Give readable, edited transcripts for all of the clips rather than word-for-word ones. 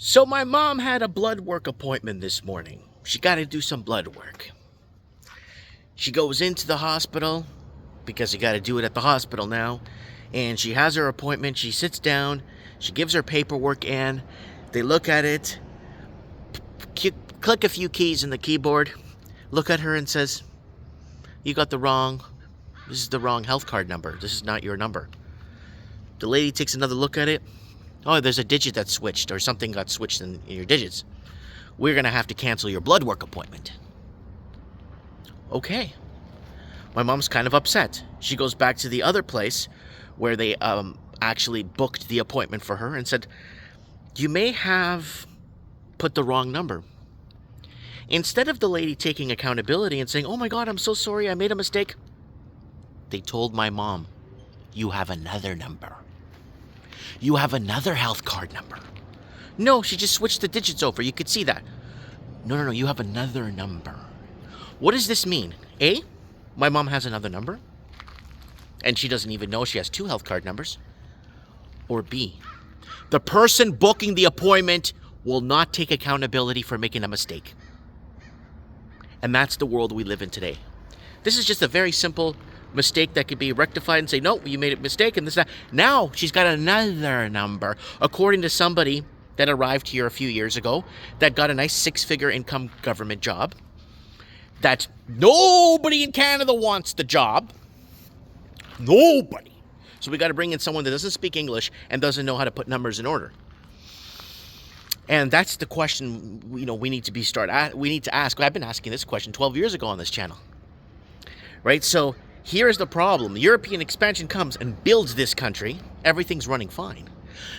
So my mom had a blood work appointment this morning. She got to do some blood work. She goes into the hospital because you got to do it at the hospital now. And she has her appointment. She sits down. She gives her paperwork in. They look at it, click a few keys in the keyboard, look at her and says, this is the wrong health card number. This is not your number. The lady takes another look at it. Oh, there's a digit that's switched, or something got switched in your digits. We're going to have to cancel your blood work appointment. Okay. My mom's kind of upset. She goes back to the other place where they actually booked the appointment for her and said, you may have put the wrong number. Instead of the lady taking accountability and saying, oh my God, I'm so sorry, I made a mistake, they told my mom, you have another number. You have another health card number. No, she just switched the digits over. You could see that. No, you have another number. What does this mean? A, my mom has another number, and she doesn't even know she has two health card numbers. Or B, the person booking the appointment will not take accountability for making a mistake. And that's the world we live in today. This is just a very simple mistake that could be rectified and say, no, you made a mistake and this, that. Now she's got another number, according to somebody that arrived here a few years ago that got a nice 6-figure income government job that nobody in Canada wants the job. Nobody. So we got to bring in someone that doesn't speak English and doesn't know how to put numbers in order. And that's the question, we need to ask. I've been asking this question 12 years ago on this channel. Right? So here's the problem. European expansion comes and builds this country. Everything's running fine.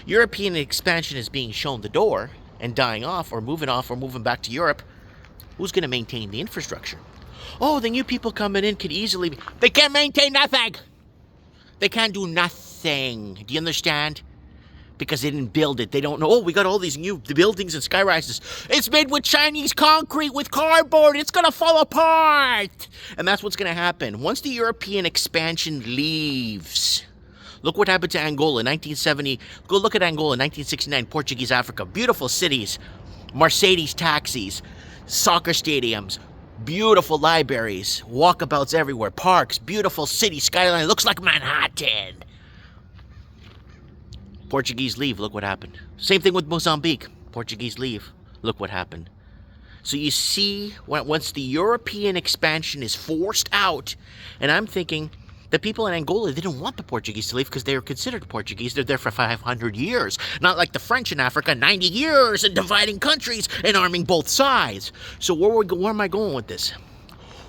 European expansion is being shown the door and dying off or moving back to Europe. Who's going to maintain the infrastructure? Oh, the new people coming in could easily... They can't maintain nothing. They can't do nothing. Do you understand? Because they didn't build it. They don't know, oh, we got all these new buildings and skyrises. It's made with Chinese concrete, with cardboard. It's going to fall apart. And that's what's going to happen. Once the European expansion leaves... Look what happened to Angola in 1970. Go look at Angola in 1969, Portuguese Africa. Beautiful cities, Mercedes taxis, soccer stadiums, beautiful libraries, walkabouts everywhere, parks, beautiful city skyline. Looks like Manhattan. Portuguese leave, look what happened. Same thing with Mozambique. Portuguese leave, look what happened. So you see, once the European expansion is forced out, and I'm thinking... The people in Angola, they didn't want the Portuguese to leave because they were considered Portuguese. They're there for 500 years. Not like the French in Africa, 90 years and dividing countries and arming both sides. So where am I going with this?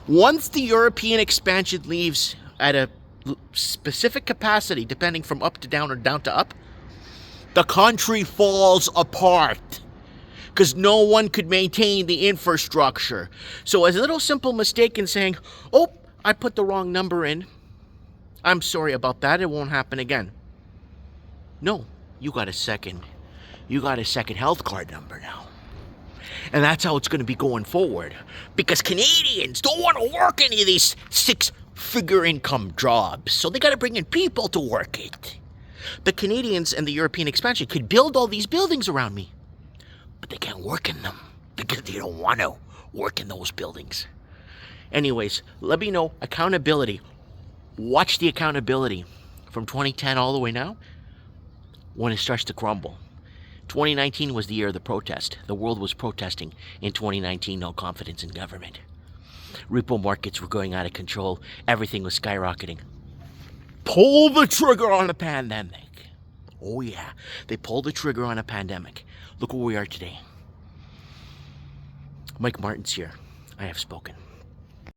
Once the European expansion leaves at a specific capacity, depending from up to down or down to up, the country falls apart. Because no one could maintain the infrastructure. So a little simple mistake in saying, oh, I put the wrong number in. I'm sorry about that. It won't happen again. No, you got a second health card number now. And that's how it's going to be going forward. Because Canadians don't want to work any of these 6-figure income jobs. So they got to bring in people to work it. The Canadians and the European expansion could build all these buildings around me. But they can't work in them. Because they don't want to work in those buildings. Anyways, let me know accountability. Watch the accountability from 2010 all the way now when it starts to crumble. 2019 was the year of the protest. The world was protesting in 2019, no confidence in government. Repo markets were going out of control. Everything was skyrocketing. Pull the trigger on a pandemic. Oh yeah, they pulled the trigger on a pandemic. Look where we are today. Mike Martin's here. I have spoken.